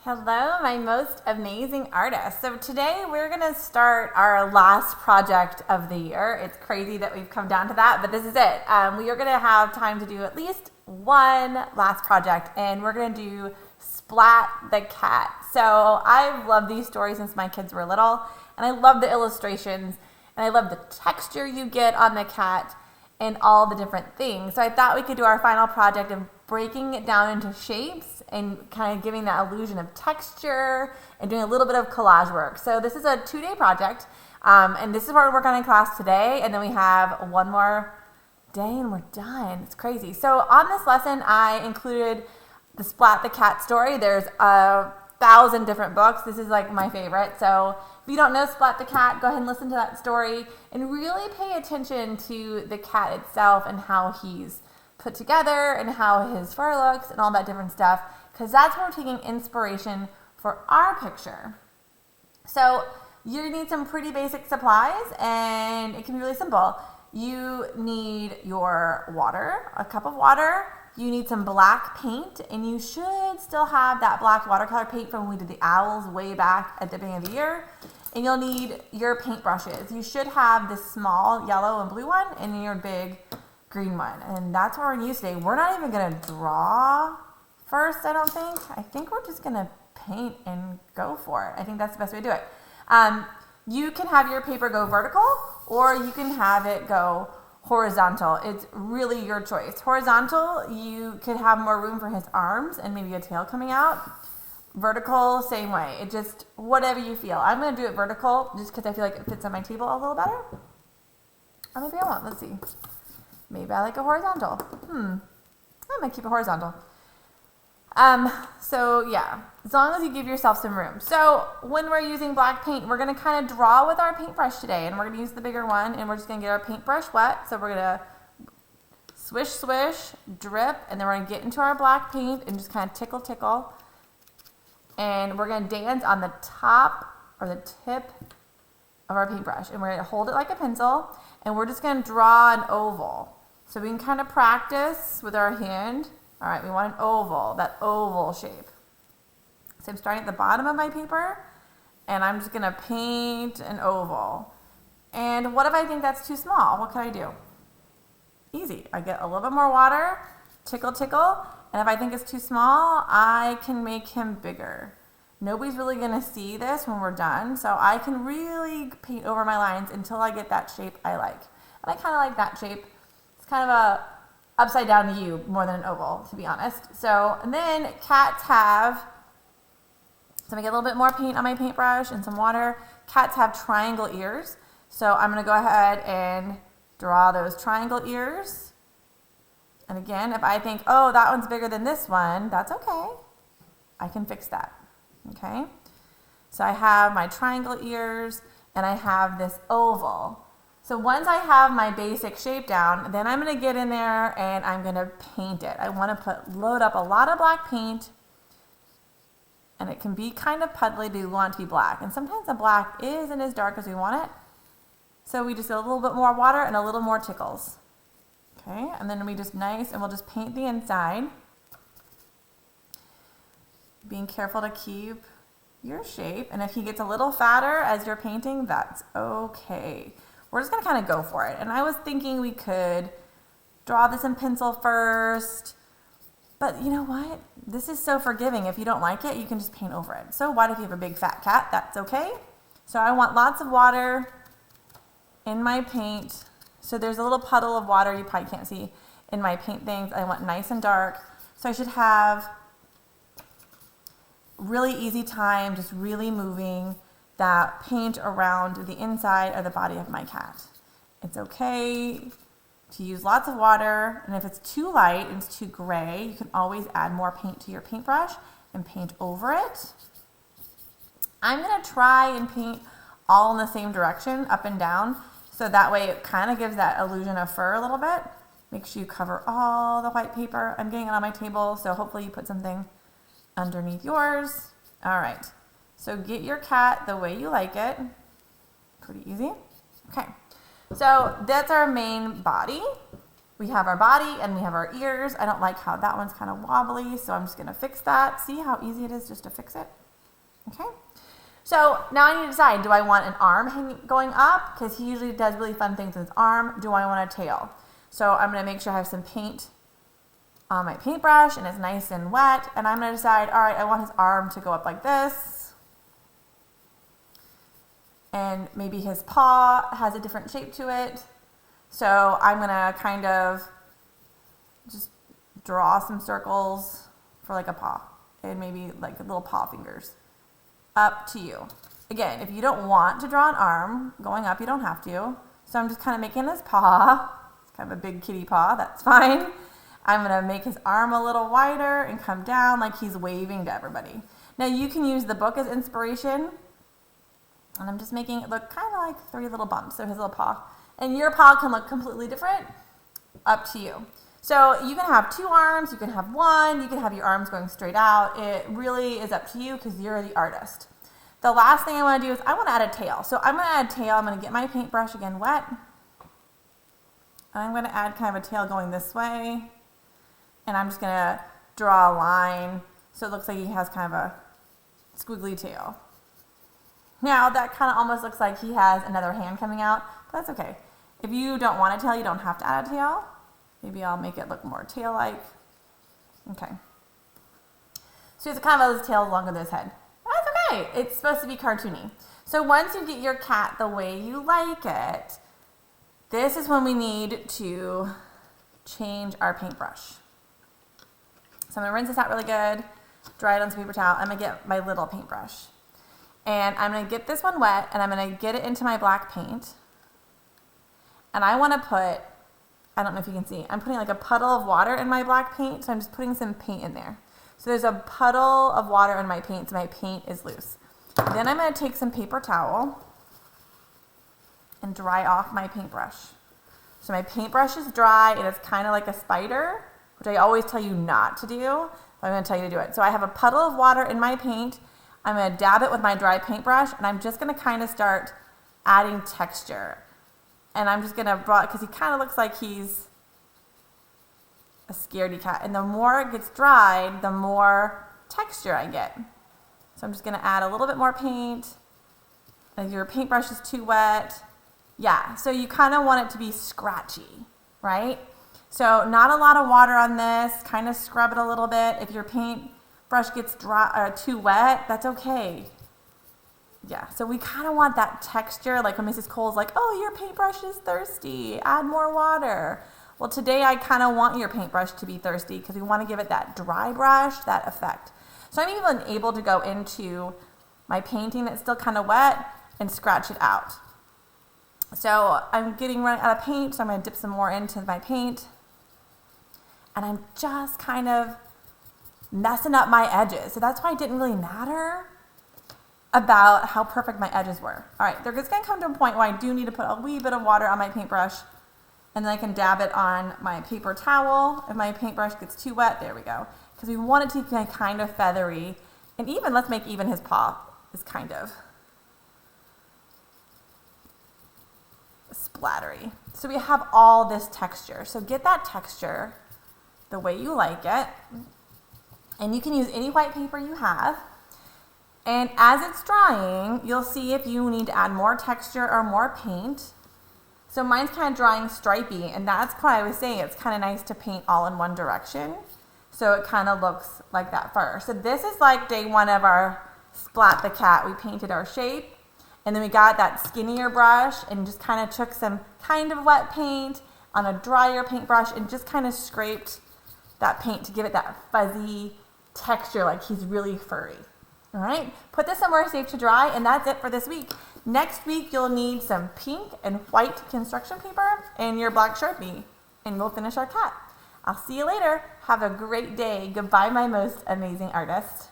Hello, my most amazing artist. So today we're going to start our last project of the year. It's crazy that we've come down to that, but this is it. We are going to have time to do at least one last project, and we're going to do Splat the cat. So I've loved these stories since my kids were little, and I love the illustrations, and I love the texture you get on the cat and all the different things. So I thought we could do our final project of breaking it down into shapes and kind of giving that illusion of texture and doing a little bit of collage work. So this is a 2-day project, and this is what we're working on in class today, and then we have one more day and we're done. It's crazy. So on this lesson, I included the Splat the cat story. There's 1,000 different books. This is like my favorite. So if you don't know Splat the cat, go ahead and listen to that story and really pay attention to the cat itself and how he's put together and how his fur looks and all that different stuff, because that's where we're taking inspiration for our picture. So you need some pretty basic supplies, and it can be really simple. You need your water, a cup of water. You need some black paint, and you should still have that black watercolor paint from when we did the owls way back at the beginning of the year. And you'll need your paint brushes. You should have this small yellow and blue one and your big green one. And that's what we're gonna use today. We're not even gonna draw first, I don't think. I think we're just gonna paint and go for it. I think that's the best way to do it. You can have your paper go vertical, or you can have it go horizontal. It's really your choice. Horizontal, you could have more room for his arms and maybe a tail coming out. Vertical, same way. It just, whatever you feel. I'm going to do it vertical just because I feel like it fits on my table a little better. Or maybe I won't. Let's see. Maybe I like a horizontal. I might keep it horizontal. So yeah, as long as you give yourself some room. So when we're using black paint, we're going to kind of draw with our paintbrush today, and we're going to use the bigger one, and we're just going to get our paintbrush wet. So we're going to swish, swish, drip, and then we're going to get into our black paint and just kind of tickle, tickle. And we're going to dance on the top or the tip of our paintbrush, and we're going to hold it like a pencil, and we're just going to draw an oval. So we can kind of practice with our hand. All right, we want an oval, that oval shape. So I'm starting at the bottom of my paper, and I'm just going to paint an oval. And what if I think that's too small? What can I do? Easy. I get a little bit more water, tickle, tickle, and if I think it's too small, I can make him bigger. Nobody's really going to see this when we're done, so I can really paint over my lines until I get that shape I like. And I kind of like that shape. It's kind of a upside down U more than an oval, to be honest. So, and then cats have, so I get a little bit more paint on my paintbrush and some water. Cats have triangle ears. So I'm going to go ahead and draw those triangle ears. And again, if I think, oh, that one's bigger than this one, that's okay. I can fix that. Okay? So I have my triangle ears, and I have this oval. So once I have my basic shape down, then I'm going to get in there and I'm going to paint it. I want to load up a lot of black paint, and it can be kind of puddly, but we want it to be black. And sometimes the black isn't as dark as we want it. So we just get a little bit more water and a little more tickles. Okay, and then we just we'll just paint the inside. Being careful to keep your shape. And if he gets a little fatter as you're painting, that's okay. We're just going to kind of go for it. And I was thinking we could draw this in pencil first. But you know what? This is so forgiving. If you don't like it, you can just paint over it. So what if you have a big fat cat? That's okay. So I want lots of water in my paint. So there's a little puddle of water you probably can't see in my paint things. I want nice and dark. So I should have really easy time just really moving that paint around the inside of the body of my cat. It's okay to use lots of water, and if it's too light and it's too gray, you can always add more paint to your paintbrush and paint over it. I'm going to try and paint all in the same direction, up and down, so that way it kind of gives that illusion of fur a little bit. Make sure you cover all the white paper. I'm getting it on my table, so hopefully you put something underneath yours. All right. So get your cat the way you like it. Pretty easy. Okay. So that's our main body. We have our body and we have our ears. I don't like how that one's kind of wobbly, so I'm just going to fix that. See how easy it is just to fix it? Okay. So now I need to decide, do I want an arm going up? Because he usually does really fun things with his arm. Do I want a tail? So I'm going to make sure I have some paint on my paintbrush and it's nice and wet. And I'm going to decide, all right, I want his arm to go up like this. And maybe his paw has a different shape to it. So I'm going to kind of just draw some circles for like a paw and maybe like little paw fingers. Up to you. Again, if you don't want to draw an arm going up, you don't have to. So I'm just kind of making his paw. It's kind of a big kitty paw. That's fine. I'm going to make his arm a little wider and come down like he's waving to everybody. Now you can use the book as inspiration. And I'm just making it look kind of like 3 little bumps of his little paw. And your paw can look completely different. Up to you. So you can have 2 arms, you can have 1, you can have your arms going straight out. It really is up to you because you're the artist. The last thing I want to do is I want to add a tail. So I'm going to add a tail. I'm going to get my paintbrush again wet. I'm going to add kind of a tail going this way. And I'm just going to draw a line so it looks like he has kind of a squiggly tail. Now that kind of almost looks like he has another hand coming out, but that's okay. If you don't want a tail, you don't have to add a tail. Maybe I'll make it look more tail-like. Okay. So it's kind of his tail longer than his head. That's okay. It's supposed to be cartoony. So once you get your cat the way you like it, this is when we need to change our paintbrush. So I'm going to rinse this out really good, dry it on some paper towel. I'm going to get my little paintbrush. And I'm going to get this one wet, and I'm going to get it into my black paint. And I want to put, I don't know if you can see, I'm putting like a puddle of water in my black paint, so I'm just putting some paint in there. So there's a puddle of water in my paint, so my paint is loose. Then I'm going to take some paper towel and dry off my paintbrush. So my paintbrush is dry, and it's kind of like a spider, which I always tell you not to do, but I'm going to tell you to do it. So I have a puddle of water in my paint. I'm going to dab it with my dry paintbrush, and I'm just going to kind of start adding texture. And I'm just going to draw it because he kind of looks like he's a scaredy cat. And the more it gets dried, the more texture I get. So I'm just going to add a little bit more paint. If your paintbrush is too wet, yeah, so you kind of want it to be scratchy, right? So not a lot of water on this, kind of scrub it a little bit. If your paintbrush gets dry, too wet, that's okay. Yeah, so we kind of want that texture, like when Mrs. Cole's like, oh, your paintbrush is thirsty, add more water. Well, today I kind of want your paintbrush to be thirsty because we want to give it that dry brush, that effect. So I'm even able to go into my painting that's still kind of wet and scratch it out. So I'm getting running out of paint, so I'm going to dip some more into my paint. And I'm just kind of messing up my edges. So that's why it didn't really matter about how perfect my edges were. All right, there's going to come to a point where I do need to put a wee bit of water on my paintbrush, and then I can dab it on my paper towel. If my paintbrush gets too wet, there we go. Because we want it to be kind of feathery. And even, let's make even his paw is kind of splattery. So we have all this texture. So get that texture the way you like it. And you can use any white paper you have. And as it's drying, you'll see if you need to add more texture or more paint. So mine's kind of drying stripy, and that's why I was saying it's kind of nice to paint all in one direction. So it kind of looks like that first. So this is like day 1 of our Splat the cat. We painted our shape, and then we got that skinnier brush and just kind of took some kind of wet paint on a drier paintbrush and just kind of scraped that paint to give it that fuzzy texture like he's really furry. All right, put this somewhere safe to dry, and that's it for this week. Next week, you'll need some pink and white construction paper and your black Sharpie, and we'll finish our cat. I'll see you later. Have a great day. Goodbye, my most amazing artist.